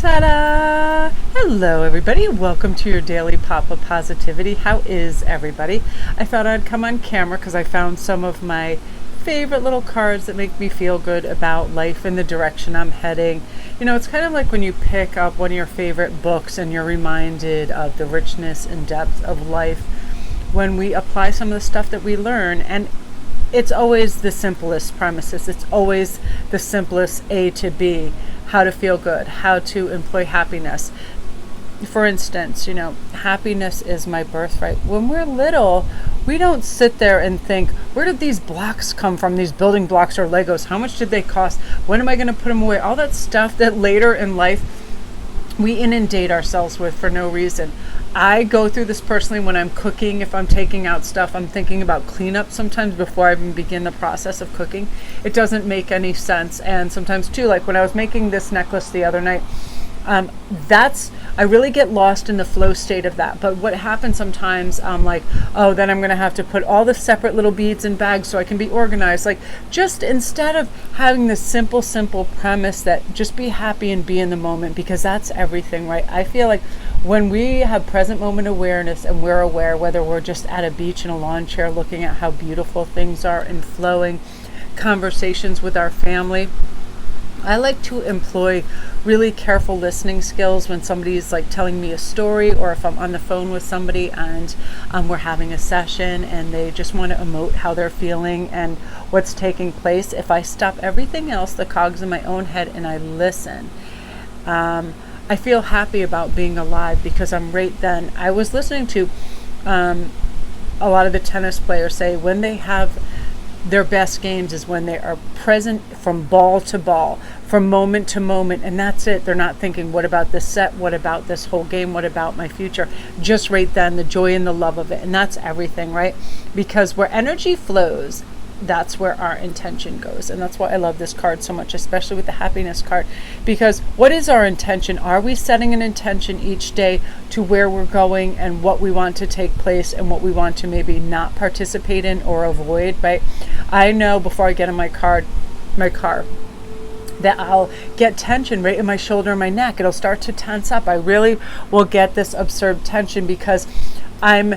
Ta-da! Hello everybody, welcome to your daily pop of positivity. How is everybody? I thought I'd come on camera because I found some of my favorite little cards that make me feel good about life and the direction I'm heading. You know, it's kind of like when you pick up one of your favorite books and you're reminded of the richness and depth of life when we apply some of the stuff that we learn. And it's always the simplest premises. It's always the simplest A to B. How to feel good, how to employ happiness. For instance, you know, happiness is my birthright. When we're little, we don't sit there and think, where did these blocks come from? These building blocks or Legos, how much did they cost? When am I going to put them away? All that stuff that later in life we inundate ourselves with for no reason. I go through this personally when I'm cooking. If I'm taking out stuff, I'm thinking about cleanup sometimes before I even begin the process of cooking. It doesn't make any sense. And sometimes too, like when I was making this necklace the other night, I really get lost in the flow state of that. But what happens sometimes, I'm like, oh, then I'm going to have to put all the separate little beads in bags so I can be organized. Like, just instead of having this simple premise that just be happy and be in the moment, because that's everything, right? I feel like when we have present moment awareness and we're aware, whether we're just at a beach in a lawn chair looking at how beautiful things are and flowing conversations with our family, I like to employ really careful listening skills when somebody's like telling me a story, or if I'm on the phone with somebody and we're having a session and they just want to emote how they're feeling and what's taking place. If I stop everything else, the cogs in my own head, and I listen, I feel happy about being alive, because I'm right then. I was listening to a lot of the tennis players say when they have their best games is when they are present from ball to ball, from moment to moment, and that's it. They're not thinking, what about this set? What about this whole game? What about my future? Just right then, the joy and the love of it. And that's everything, right? Because where energy flows, that's where our intention goes. And that's why I love this card so much, especially with the happiness card, because what is our intention? Are we setting an intention each day to where we're going and what we want to take place and what we want to maybe not participate in or avoid, right? I know before I get in my car, that I'll get tension right in my shoulder and my neck. It'll start to tense up. I really will get this absurd tension because I'm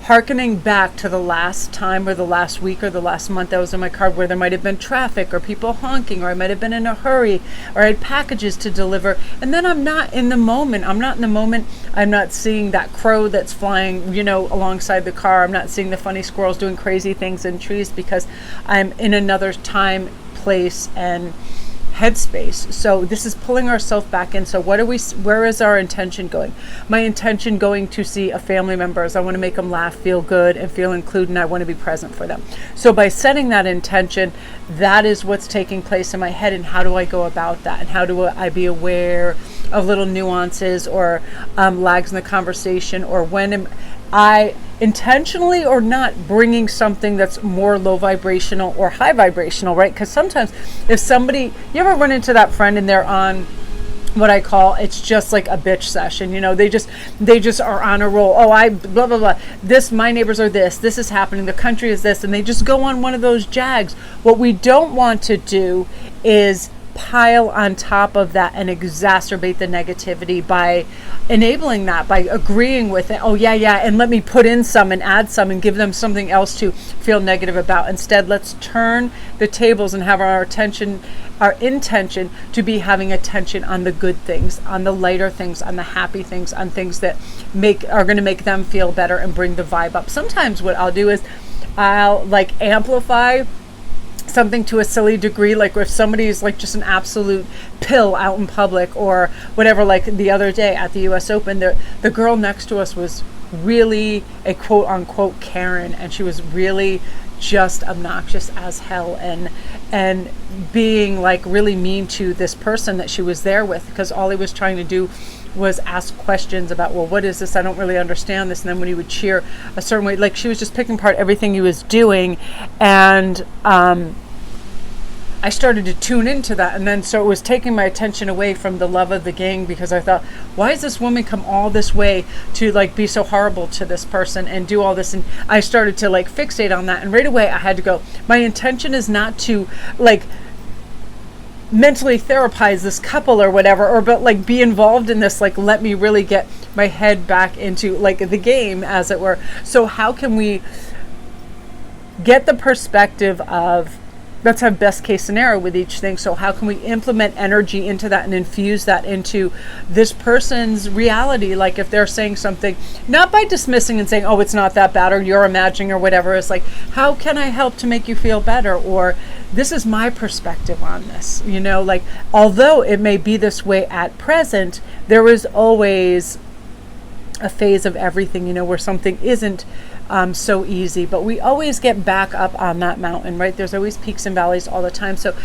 hearkening back to the last time or the last week or the last month I was in my car where there might have been traffic or people honking, or I might have been in a hurry, or I had packages to deliver, and then I'm not in the moment. I'm not seeing that crow that's flying, you know, alongside the car. I'm not seeing the funny squirrels doing crazy things in trees, because I'm in another time, place, and headspace. So this is pulling ourselves back in. So where is our intention going? My intention going to see a family member is I want to make them laugh, feel good, and feel included, and I want to be present for them. So by setting that intention, that is what's taking place in my head. And how do I go about that? And how do I be aware of little nuances or lags in the conversation, or when am I intentionally or not bringing something that's more low vibrational or high vibrational, right? Because sometimes if somebody, you ever run into that friend and they're on what I call, it's just like a bitch session, you know, they just are on a roll. Oh, I blah blah blah, this, my neighbors are this is happening, the country is this, and they just go on one of those jags. What we don't want to do is pile on top of that and exacerbate the negativity by enabling that, by agreeing with it. Oh yeah, and let me put in some and add some and give them something else to feel negative about. Instead, let's turn the tables and have our intention to be having attention on the good things, on the lighter things, on the happy things, on things that are going to make them feel better and bring the vibe up. Sometimes what I'll do is I'll like amplify something to a silly degree, like if somebody's like just an absolute pill out in public or whatever. Like the other day at the US Open, the girl next to us was really a quote unquote Karen, and she was really just obnoxious as hell and being like really mean to this person that she was there with, because all he was trying to do was ask questions about, well, what is this? I don't really understand this. And then when he would cheer a certain way, like she was just picking apart everything he was doing. And I started to tune into that. And then so it was taking my attention away from the love of the game, because I thought, why has this woman come all this way to like be so horrible to this person and do all this? And I started to like fixate on that. And right away I had to go, my intention is not to like mentally therapize this couple or whatever, or but like be involved in this, like let me really get my head back into like the game, as it were. So how can we get the perspective of, let's have best case scenario with each thing. So how can we implement energy into that and infuse that into this person's reality? Like if they're saying something, not by dismissing and saying, oh, it's not that bad, or you're imagining, or whatever. It's like, how can I help to make you feel better? Or this is my perspective on this. You know, like, although it may be this way at present, there is always a phase of everything, you know, where something isn't so easy, but we always get back up on that mountain, right? There's always peaks and valleys all the time. So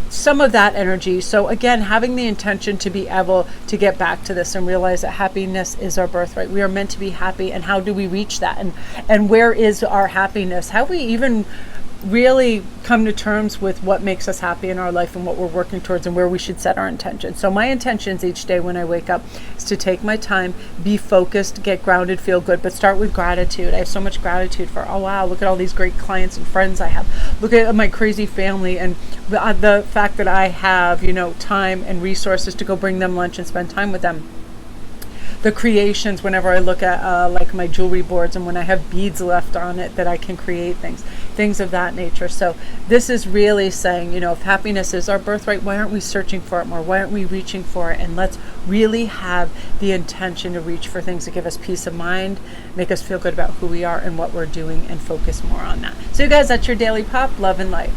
some of that energy. So again, having the intention to be able to get back to this and realize that happiness is our birthright. We are meant to be happy. And how do we reach that? And where is our happiness? How do we even really come to terms with what makes us happy in our life and what we're working towards and where we should set our intentions. So my intentions each day when I wake up is to take my time, be focused, get grounded, feel good, but start with gratitude. I have so much gratitude for, oh wow, look at all these great clients and friends I have. Look at my crazy family and the fact that I have, you know, time and resources to go bring them lunch and spend time with them. The creations, whenever I look at like my jewelry boards and when I have beads left on it that I can create things of that nature. So this is really saying, you know, if happiness is our birthright, why aren't we searching for it more? Why aren't we reaching for it? And let's really have the intention to reach for things that give us peace of mind, make us feel good about who we are and what we're doing, and focus more on that. So you guys, that's your daily pop. Love and light.